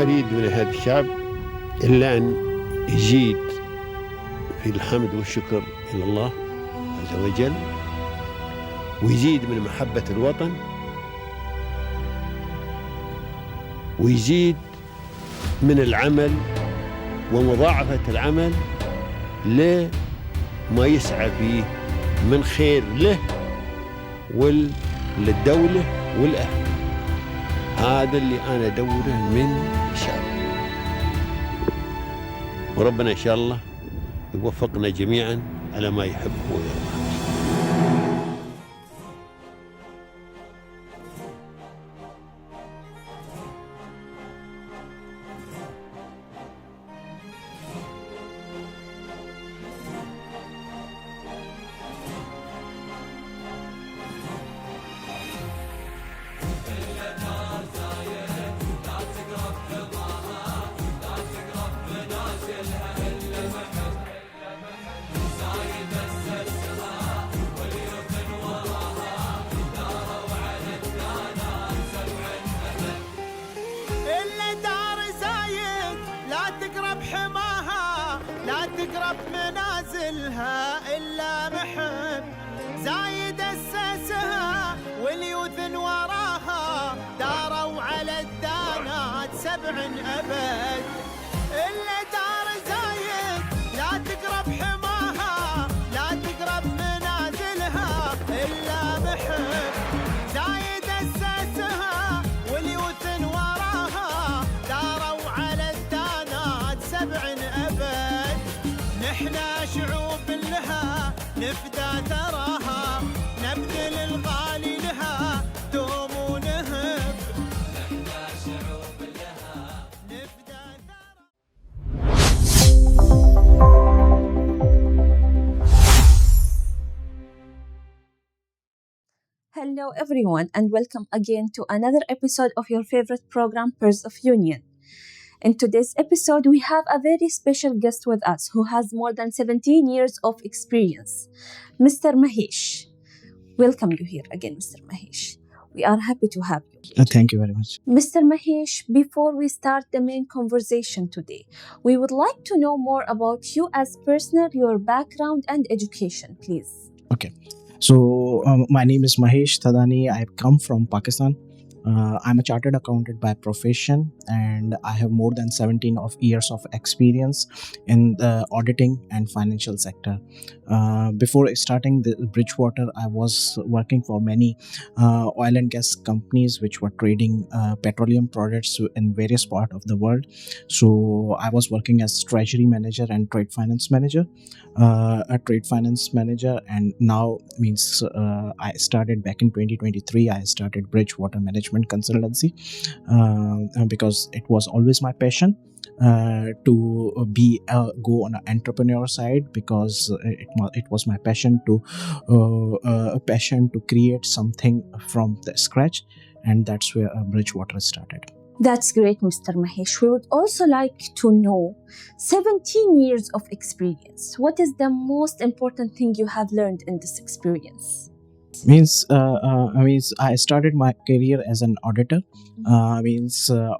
ما أريد من هذا الشعب إلا أن يزيد في الحمد والشكر إلى الله عز وجل، ويزيد من محبة الوطن، ويزيد من العمل ومضاعفة العمل لما يسعى فيه من خير له وللدولة والأهل. هذا اللي أنا أدوره من الشعب، وربنا إن شاء الله يوفقنا جميعا على ما يحب ويرضى. تقرب منازلها إلا محب زايد أسسها واليوثن وراها داروا على الدانات 7 أبد. إلا دار زايد لا تقرب حماها لا تقرب منازلها إلا محب زايد أسسها واليوثن وراها داروا على الدانات 7 أبد. نحنا شعوب لها نفدى ثراها نبذل الغالي لها دوم ونهب. نحنا شعوب لها نفدى ثراها. Hello everyone and welcome again to another episode of your favorite program, Pearls of Union. In today's episode, we have a very special guest with us who has more than 17 years of experience, Mr. Mahesh. Welcome you here again, Mr. Mahesh. We are happy to have you. Thank you very much. Mr. Mahesh, before we start the main conversation today, we would like to know more about you as person, your background and education, please. Okay. So, my name is Mahesh Thadani. I come from Pakistan. I'm a chartered accountant by profession and I have more than 17 years of experience in the auditing and financial sector. Before starting the Bridgewater, I was working for many oil and gas companies which were trading petroleum products in various parts of the world. So I was working as treasury manager and trade finance manager. And now means I started back in 2023. I started Bridgewater Management Consultancy because it was always my passion to go on an entrepreneur side, because it was my passion to create something from the scratch, and that's where Bridgewater started. That's great, Mr. Mahesh. We would also like to know 17 years of experience. What is the most important thing you have learned in this experience? I started my career as an auditor.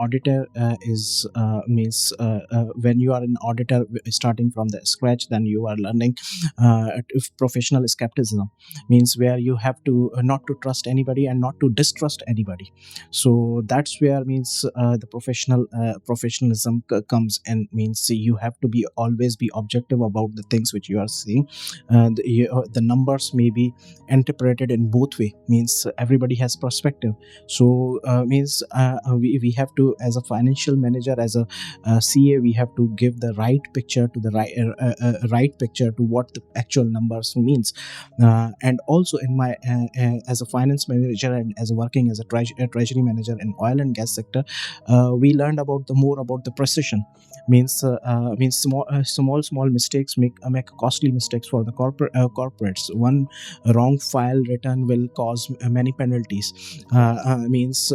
Auditor is when you are an auditor starting from the scratch, then you are learning professional skepticism, means where you have to not to trust anybody and not to distrust anybody. So that's where the professionalism comes in. Means you have to always be objective about the things which you are seeing. The numbers may be interpreted in both way, means everybody has perspective. So we have to, as a financial manager, as a CA, we have to give the right picture to the right picture to what the actual numbers means. And also in my as a finance manager and as working as a treasury manager in oil and gas sector, we learned more about the precision. Small mistakes make costly mistakes for the corporates. One wrong file return will cause many penalties. As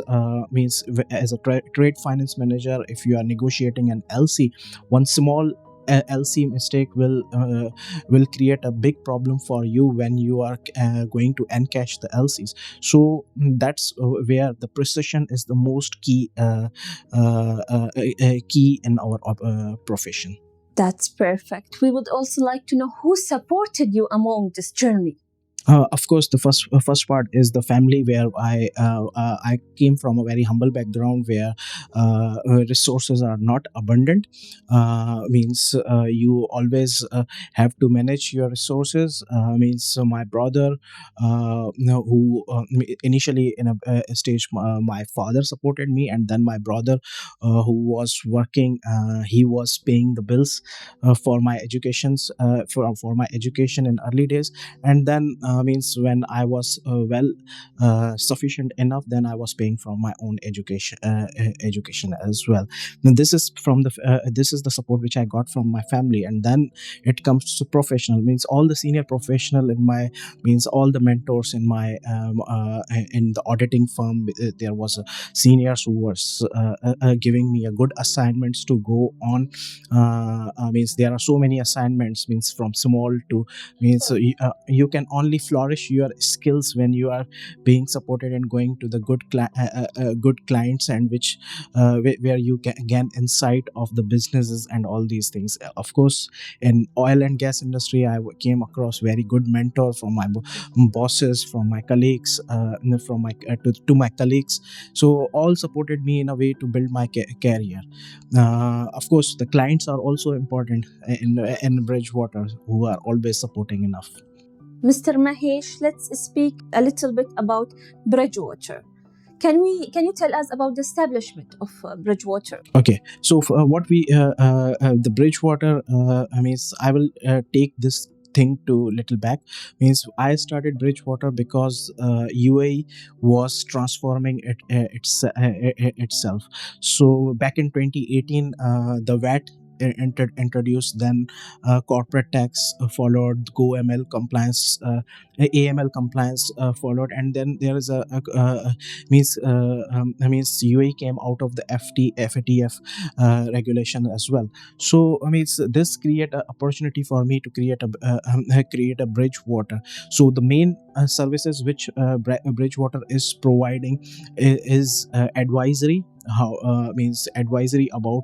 a trade finance manager, if you are negotiating an LC, one small LC mistake will create a big problem for you when you are going to encash the LCs. So that's where the precision is the most key in our profession. That's perfect. We would also like to know who supported you along this journey. Of course, the first part is the family, where I came from a very humble background where resources are not abundant. Means you always have to manage your resources. Means so my brother, who initially in a stage, my father supported me, and then my brother, who was working, he was paying the bills for my educations, for my education in early days. And then means when I was sufficient enough, then I was paying for my own education as well. Now, this is the support which I got from my family. And then it comes to professional, means all the senior professional in my, means all the mentors in my in the auditing firm. There was seniors who was giving me a good assignments to go on. Means there are so many assignments, means from small to, means you can only flourish your skills when you are being supported and going to the good clients, and which where you can gain insight of the businesses and all these things. Of course, in oil and gas industry, I came across very good mentor from my bosses, from my colleagues, from my to my colleagues. So all supported me in a way to build my career. Of course, the clients are also important in Bridgewater, who are always supporting enough. Mr. Mahesh, let's speak a little bit about Bridgewater. Can you tell us about the establishment of Bridgewater? Okay, so what we the Bridgewater, means I will take this thing to little back. Means I started Bridgewater because UAE was transforming itself. So back in 2018, the VAT introduced, then corporate tax followed, go ML compliance, AML compliance followed, and then there is means means UAE came out of the FATF regulation as well. So means this create an opportunity for me to create a Bridgewater. So the main services which Bridgewater is providing is advisory. How means advisory about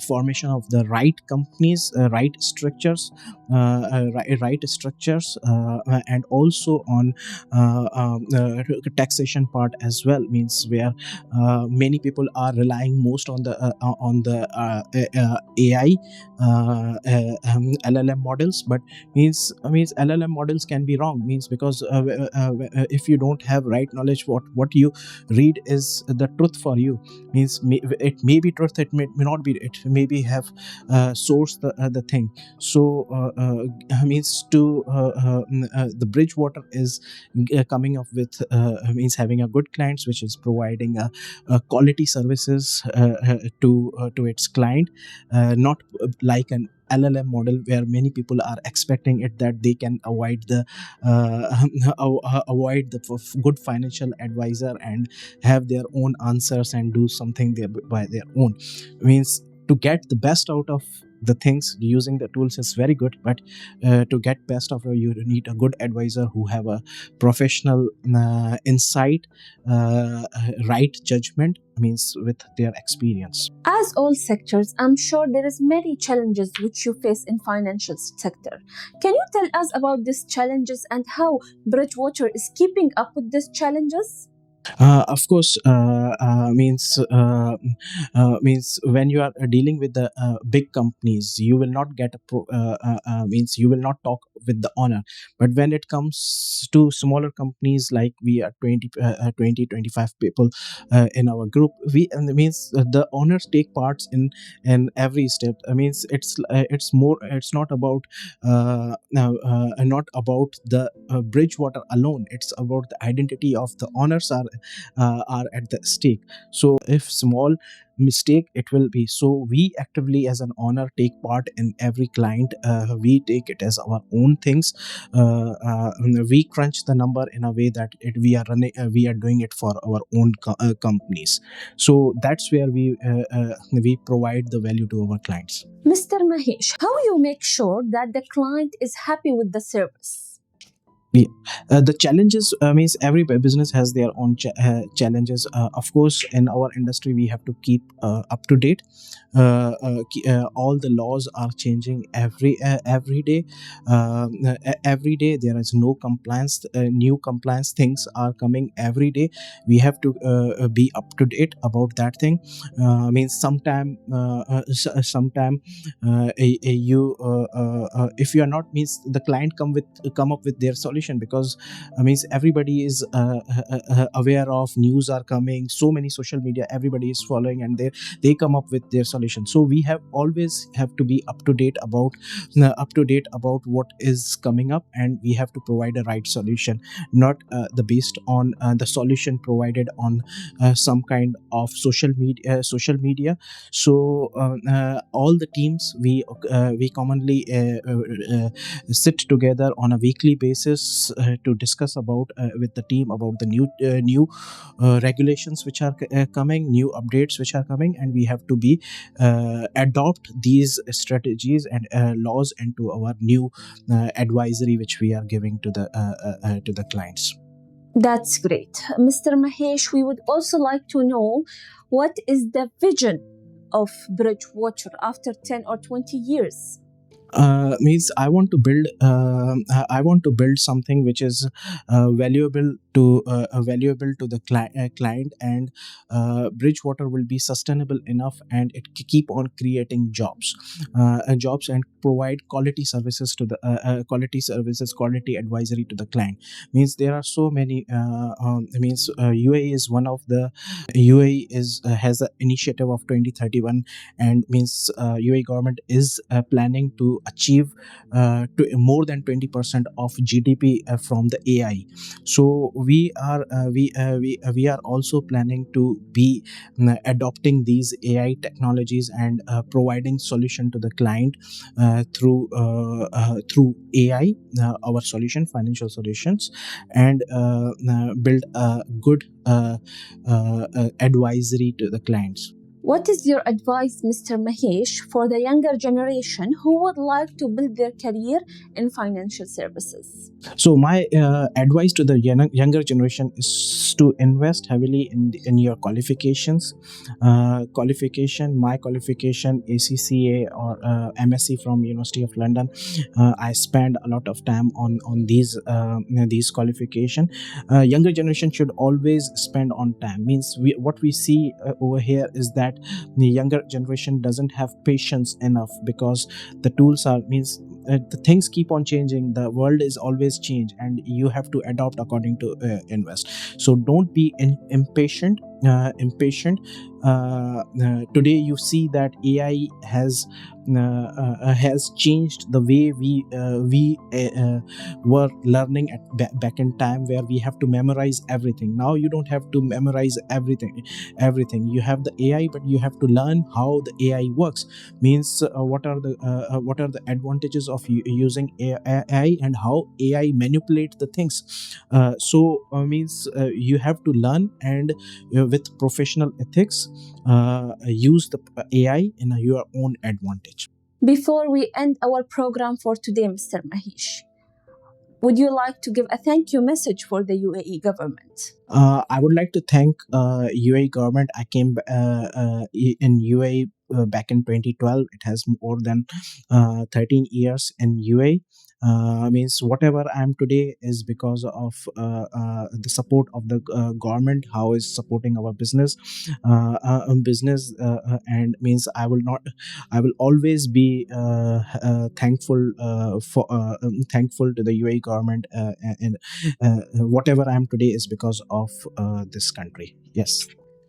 formation of the right companies, right structures, right structures, and also on taxation part as well. Means where many people are relying most on the AI, LLM models, but means LLM models can be wrong. Means because if you don't have right knowledge, what you read is the truth for you. Means it may be truth, it may not be, it maybe have sourced the thing. So means to the Bridgewater is coming up with means having a good clients, which is providing a quality services to its client, not like an LLM model where many people are expecting it that they can avoid the avoid the good financial advisor and have their own answers and do something by their own. Means to get the best out of the things using the tools is very good, but to get best of it, you need a good advisor who have a professional insight, right judgment, means with their experience. As all sectors, I'm sure there is many challenges which you face in financial sector. Can you tell us about these challenges and how Bridgewater is keeping up with these challenges? Of course, means when you are dealing with the big companies, you will not get means you will not talk with the owner. But when it comes to smaller companies, like we are 25 people in our group, we and means the owners take parts in every step. Means it's more, it's not about not about the Bridgewater alone. It's about the identity of the owners are at the stake. So if small mistake it will be. So we actively as an owner take part in every client. We take it as our own things. We crunch the number in a way that we are doing it for our own companies. So that's where we provide the value to our clients. Mr. Mahesh, how you make sure that the client is happy with the service? Yeah. The challenges means every business has their own challenges. Of course, in our industry, we have to keep up to date. All the laws are changing every day. Every day there is no compliance. New compliance things are coming every day. We have to be up to date about that thing. Means sometime you if you are not, means the client come up with their solution, because means everybody is aware of news are coming, so many social media everybody is following, and they come up with their solution. So we have always have to be up to date about what is coming up, and we have to provide a right solution, not the based on the solution provided on some kind of social media. So all the teams, we commonly sit together on a weekly basis to discuss about with the team about the new regulations which are coming, new updates which are coming, and we have to be adopt these strategies and laws into our new advisory which we are giving to the clients. That's great. Mr. Mahesh, we would also like to know what is the vision of Bridgewater after 10 or 20 years? Means I want to build something which is valuable to the client, and Bridgewater will be sustainable enough, and it keep on creating jobs and provide quality services to the quality advisory to the client. Means there are so many means UAE is one of the UAE is has an initiative of 2031, and means UAE government is planning to achieve to more than 20% of GDP from the AI. So we are also planning to be adopting these AI technologies and providing solution to the client through AI, our solution, financial solutions, and build a good advisory to the clients. What is your advice, Mr. Mahesh, for the younger generation who would like to build their career in financial services? So my advice to the younger generation is to invest heavily in your qualifications. My qualification ACCA or MSc from University of London. I spend a lot of time on these qualification. Younger generation should always spend on time. Means what we see over here is that the younger generation doesn't have patience enough, because the tools are means the things keep on changing, the world is always change, and you have to adopt according to invest. So don't be impatient. Today you see that AI has changed the way we were learning back in time, where we have to memorize everything. Now you don't have to memorize everything. You have the AI, but you have to learn how the AI works. Means what are the advantages of using AI, and how AI manipulate the things. Means you have to learn, and with professional ethics, use the AI in your own advantage. Before we end our program for today, Mr. Mahesh, would you like to give a thank you message for the UAE government? I would like to thank UAE government. I came in UAE back in 2012. It has more than 13 years in UAE. Means whatever I am today is because of the support of the government, how is supporting our business, and means I will always be thankful to the UAE government, and whatever I am today is because of this country. Yes.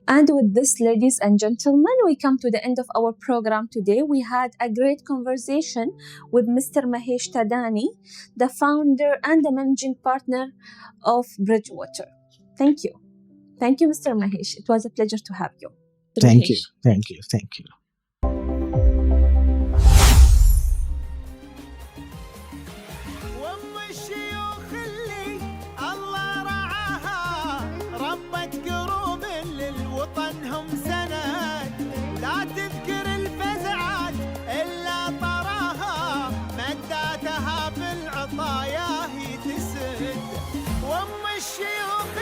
And with this, ladies and gentlemen, we come to the end of our program today. We had a great conversation with Mr. Mahesh Thadani, the founder and the managing partner of Bridgewater. Thank you. Thank you, Mr. Mahesh. It was a pleasure to have you. Thank you. Mahesh. Thank you. Thank you. وام الشيوخ اللي الله رعاها ربت قروب للوطن هم سند لا تذكر الفزعات إلا طراها مداتها بالعطايا هي تسد وام الشيوخ